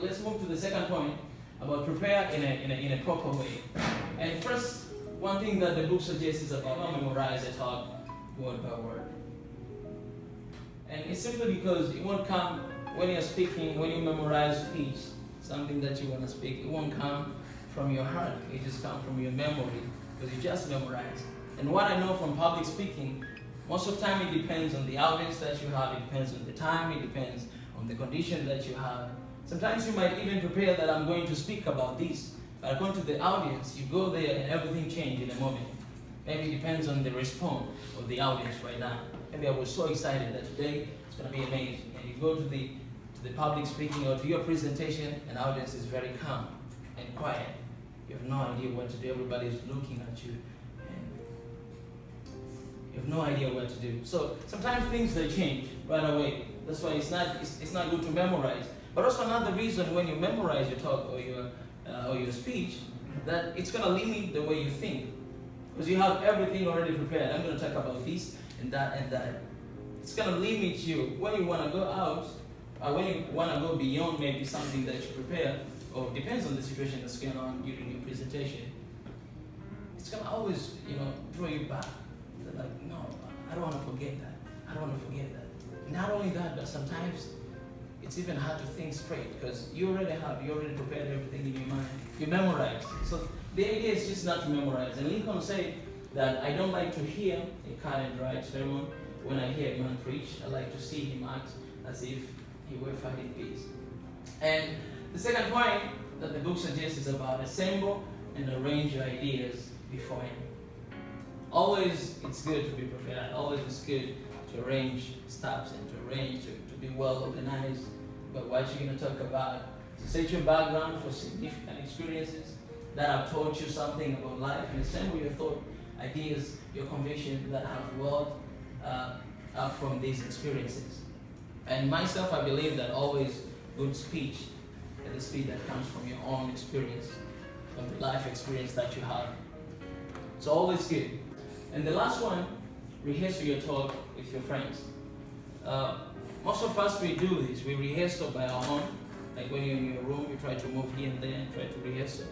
let's move to the second point about prepare in a proper way. And first, one thing that the book suggests is about memorize a talk word by word. And it's simply because it won't come when you're speaking, when you memorize speech, something that you want to speak, it won't come from your heart. It just comes from your memory because you just memorize. And what I know from public speaking, most of the time it depends on the audience that you have, it depends on the time, it depends on the condition that you have. Sometimes you might even prepare that I'm going to speak about this, but according to the audience, you go there and everything changes in a moment. Maybe it depends on the response of the audience right now. Maybe I was so excited that today it's going to be amazing. And you go to the public speaking or to your presentation, and the audience is very calm and quiet. You have no idea what to do. Everybody's looking at you, and you have no idea what to do. So sometimes things they change right away. That's why it's not good to memorize. But also another reason when you memorize your talk or your speech, that it's going to limit the way you think, because you have everything already prepared. I'm going to talk about this and that and that. It's going to limit you when you want to go out, or when you want to go beyond maybe something that you prepare, or depends on the situation that's going on during your presentation. It's going to always, draw you back. They're like, no, I don't want to forget that. I don't want to forget that. Not only that, but sometimes it's even hard to think straight because you already prepared everything in your mind. You memorize. So the idea is just not to memorize. And Lincoln said that I don't like to hear a cut and dry sermon. When I hear a man preach, I like to see him act as if he were fighting peace. And the second point that the book suggests is about assemble and arrange your ideas beforehand. Always it's good to be prepared. Always it's good to arrange stuff and to arrange to be well organized about what you're going to talk about. To set your background for significant experiences that have taught you something about life, and assemble your thought, ideas, your conviction that have welled up from these experiences. And myself, I believe that always good speech is the speech that comes from your own experience, from the life experience that you have. It's always good. And the last one, rehearse your talk with your friends. Most of us, we do this. We rehearse by our own. Like when you're in your room, you try to move here and there and try to rehearse.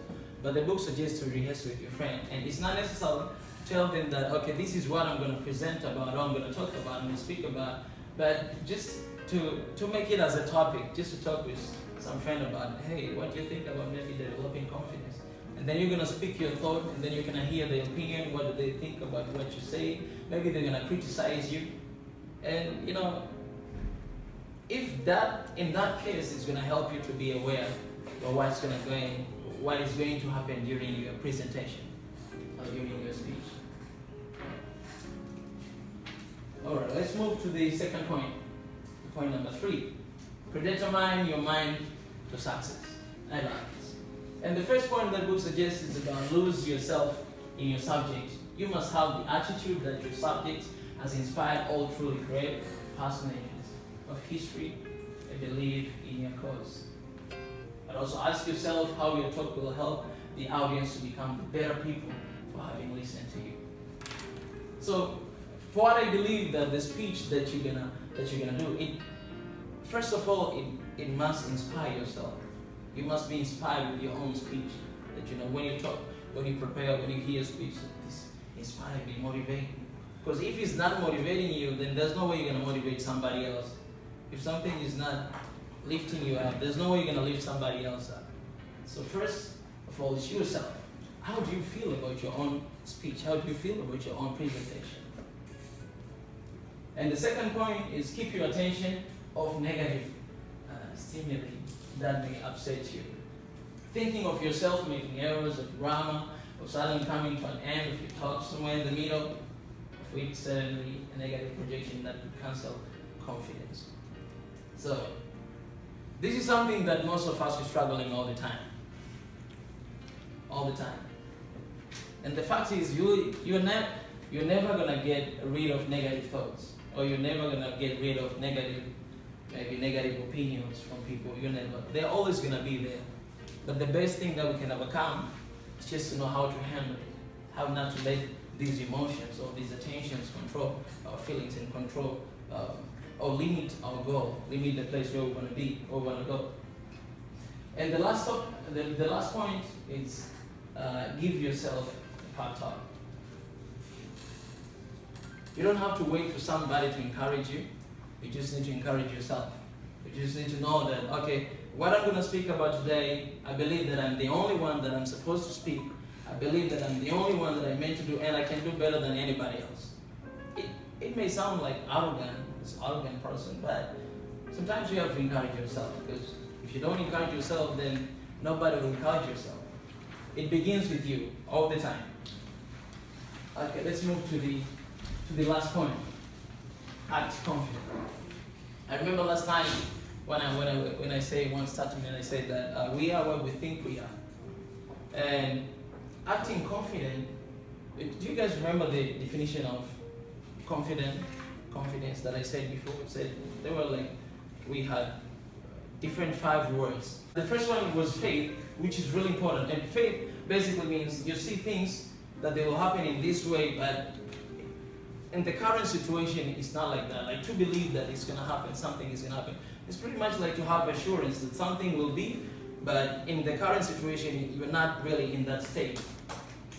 But the book suggests to rehearse with your friend. And it's not necessary to tell them that, okay, this is what I'm going to present about, or I'm going to talk about, I'm going to speak about. But just to make it as a topic, just to talk with some friend about, hey, what do you think about maybe developing confidence? And then you're going to speak your thought, and then you're going to hear their opinion, what do they think about what you say. Maybe they're going to criticize you. And, if that, in that case, is going to help you to be aware of what is going to happen during your presentation or during your speech. All right, let's move to the second point. Point number 3. Predetermine your mind to success. I like this. And the first point that the book suggests is about lose yourself in your subject. You must have the attitude that your subject has inspired all truly great personages of history and believe in your cause. But also ask yourself how your talk will help the audience to become the better people for having listened to you. So, for what I believe that the speech that you're gonna do, first of all, it must inspire yourself. You must be inspired with your own speech. That when you talk, when you prepare, when you hear speech, this inspire me, motivate. Because if it's not motivating you, then there's no way you're gonna motivate somebody else. If something is not lifting you up, there's no way you're gonna lift somebody else up. So first of all, it's yourself. How do you feel about your own speech? How do you feel about your own presentation? And the second point is keep your attention off negative stimuli that may upset you. Thinking of yourself making errors of grammar, or suddenly coming to an end of your talk somewhere in the middle, of which certainly a negative projection that could cancel confidence. So, this is something that most of us are struggling all the time. All the time. And the fact is, you're never gonna get rid of negative thoughts, or you're never gonna get rid of negative opinions from people. They're always gonna be there. But the best thing that we can overcome is just to know how to handle it, how not to let these emotions or these attentions control our feelings and control or limit our goal, limit the place where we want to be or want to go. And the last point is give yourself a pep talk. You don't have to wait for somebody to encourage you. You just need to encourage yourself. You just need to know that, okay, what I'm going to speak about today, I believe that I'm the only one that I'm supposed to speak. I believe that I'm the only one that I'm meant to do, and I can do better than anybody else. It may sound like this arrogant person, but sometimes you have to encourage yourself, because if you don't encourage yourself, then nobody will encourage yourself. It begins with you all the time. Okay, let's move to the last point. Act confident. I remember last time when I say one statement, I said that we are what we think we are. And acting confident. Do you guys remember the definition of confidence that I said before? It said they were like, we had different 5 words. The first one was faith, which is really important. And faith basically means you see things that they will happen in this way, but in the current situation, it's not like that. Like to believe that it's gonna happen, something is gonna happen. It's pretty much like to have assurance that something will be, but in the current situation, you're not really in that state.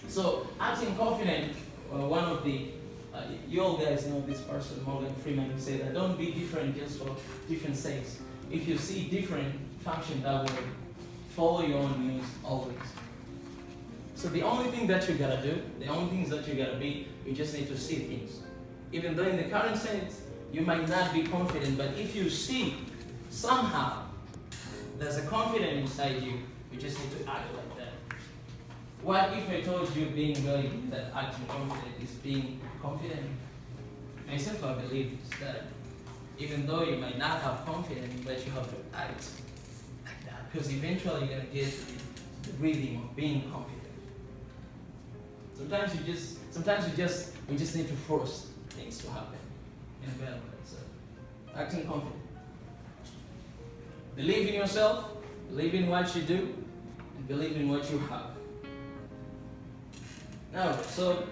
So acting confident, one of the, you all guys know this person, Morgan Freeman, who said that don't be different just for different sakes. If you see different, function that way. Follow your own news always. So the only thing that you gotta do, the only things that you gotta be, you just need to see things. Even though in the current sense, you might not be confident, but if you see somehow there's a confidence inside you, you just need to act like that. What if I told you being really good at acting confident is being confident? Myself, I believe is that even though you might not have confidence, but you have to act like that, because eventually you're gonna get the rhythm of being confident. Sometimes we just need to force things to happen in a better way. So, acting confident. Believe in yourself, believe in what you do, and believe in what you have. Now, so